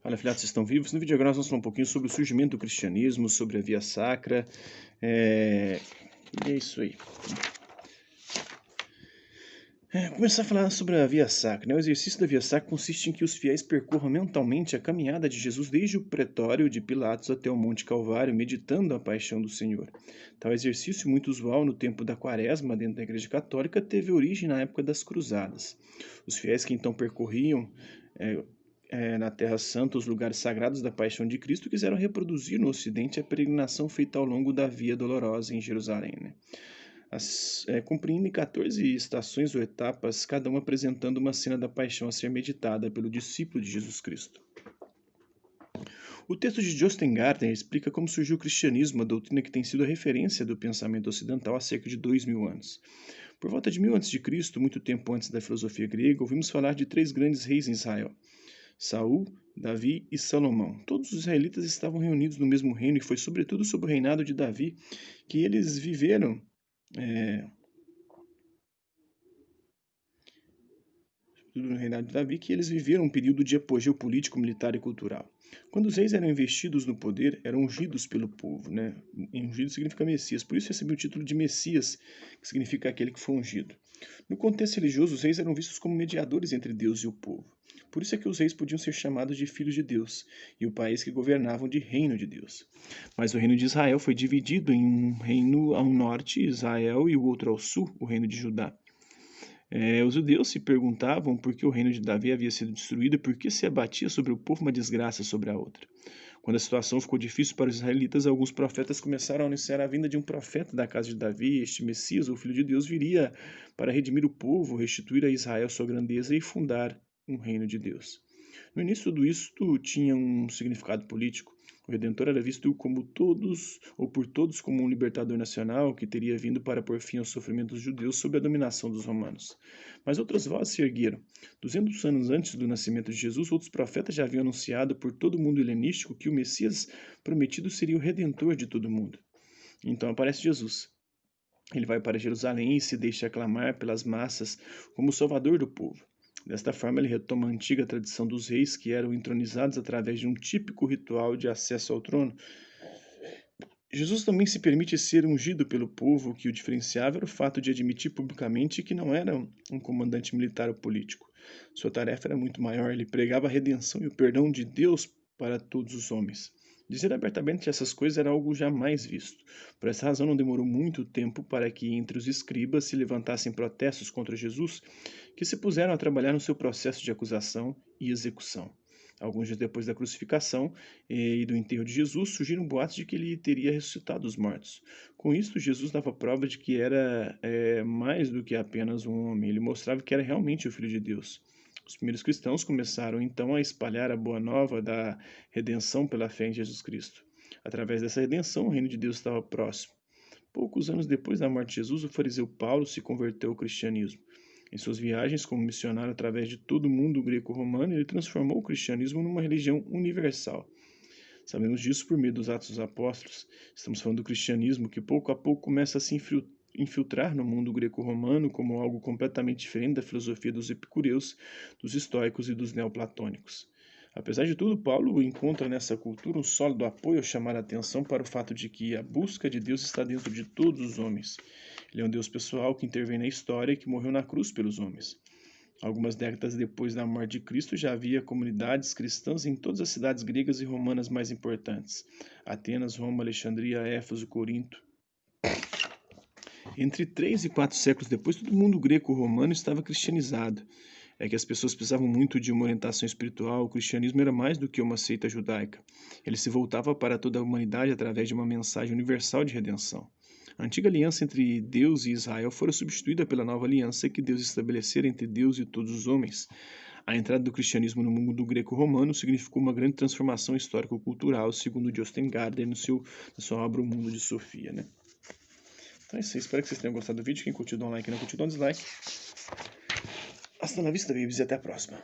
Fala, afiliados, vocês estão vivos? No vídeo agora nós vamos falar um pouquinho sobre o surgimento do cristianismo, sobre a Via Sacra, e é isso aí. Começar a falar sobre a Via Sacra, né? O exercício da Via Sacra consiste em que os fiéis percorram mentalmente a caminhada de Jesus desde o pretório de Pilatos até o Monte Calvário, meditando a paixão do Senhor. Tal exercício, muito usual no tempo da Quaresma dentro da Igreja Católica, teve origem na época das Cruzadas. Os fiéis que então percorriam na Terra Santa os lugares sagrados da paixão de Cristo quiseram reproduzir no Ocidente a peregrinação feita ao longo da Via Dolorosa em Jerusalém, né? Compreendem 14 estações ou etapas, cada uma apresentando uma cena da paixão a ser meditada pelo discípulo de Jesus Cristo. O texto de Justin Gardner explica como surgiu o cristianismo, a doutrina que tem sido a referência do pensamento ocidental há cerca de 2000 anos. Por volta de 1000 a.C., muito tempo antes da filosofia grega, ouvimos falar de 3 grandes reis em Israel: Saul, Davi e Salomão. Todos os israelitas estavam reunidos no mesmo reino e foi sobretudo sob o reinado de Davi que eles viveram um período de apogeu político, militar e cultural. Quando os reis eram investidos no poder, eram ungidos pelo povo, né? Ungido significa Messias, por isso recebeu o título de Messias, que significa aquele que foi ungido. No contexto religioso, os reis eram vistos como mediadores entre Deus e o povo. Por isso é que os reis podiam ser chamados de filhos de Deus, e o país que governavam de reino de Deus. Mas o reino de Israel foi dividido em um reino ao norte, Israel, e o outro ao sul, o reino de Judá. Os judeus se perguntavam por que o reino de Davi havia sido destruído e por que se abatia sobre o povo uma desgraça sobre a outra. Quando a situação ficou difícil para os israelitas, alguns profetas começaram a anunciar a vinda de um profeta da casa de Davi. Este Messias, o Filho de Deus, viria para redimir o povo, restituir a Israel sua grandeza e fundar um reino de Deus. No início, tudo isto tinha um significado político. O Redentor era visto como todos, ou por todos, como um libertador nacional que teria vindo para pôr fim aos sofrimentos judeus sob a dominação dos romanos. Mas outras vozes se ergueram. 200 anos antes do nascimento de Jesus, outros profetas já haviam anunciado por todo o mundo helenístico que o Messias prometido seria o Redentor de todo o mundo. Então aparece Jesus. Ele vai para Jerusalém e se deixa aclamar pelas massas como o Salvador do povo. Desta forma, ele retoma a antiga tradição dos reis que eram entronizados através de um típico ritual de acesso ao trono. Jesus também se permite ser ungido pelo povo, o que o diferenciava era o fato de admitir publicamente que não era um comandante militar ou político. Sua tarefa era muito maior, ele pregava a redenção e o perdão de Deus para todos os homens. Dizer abertamente essas coisas era algo jamais visto. Por essa razão, não demorou muito tempo para que entre os escribas se levantassem protestos contra Jesus, que se puseram a trabalhar no seu processo de acusação e execução. Alguns dias depois da crucificação e do enterro de Jesus, surgiram boatos de que ele teria ressuscitado dos mortos. Com isso, Jesus dava prova de que era mais do que apenas um homem. Ele mostrava que era realmente o Filho de Deus. Os primeiros cristãos começaram então a espalhar a boa nova da redenção pela fé em Jesus Cristo. Através dessa redenção, o reino de Deus estava próximo. Poucos anos depois da morte de Jesus, o fariseu Paulo se converteu ao cristianismo. Em suas viagens como missionário através de todo o mundo greco-romano, ele transformou o cristianismo numa religião universal. Sabemos disso por meio dos Atos dos Apóstolos. Estamos falando do cristianismo que pouco a pouco começa a se infiltrar no mundo greco-romano como algo completamente diferente da filosofia dos epicureus, dos estoicos e dos neoplatônicos. Apesar de tudo, Paulo encontra nessa cultura um sólido apoio ao chamar a atenção para o fato de que a busca de Deus está dentro de todos os homens. Ele é um Deus pessoal que intervém na história e que morreu na cruz pelos homens. Algumas décadas depois da morte de Cristo, já havia comunidades cristãs em todas as cidades gregas e romanas mais importantes: Atenas, Roma, Alexandria, Éfeso, Corinto. Entre 3 e 4 séculos depois, todo mundo greco-romano estava cristianizado. É que as pessoas precisavam muito de uma orientação espiritual. O cristianismo era mais do que uma seita judaica. Ele se voltava para toda a humanidade através de uma mensagem universal de redenção. A antiga aliança entre Deus e Israel fora substituída pela nova aliança que Deus estabelecera entre Deus e todos os homens. A entrada do cristianismo no mundo greco-romano significou uma grande transformação histórico-cultural, segundo Justin Gardner na sua obra O Mundo de Sofia, né? Então é isso aí, espero que vocês tenham gostado do vídeo. Quem curtiu, dá um like, não curtiu, dá um dislike. Hasta la vista, babies, e até a próxima.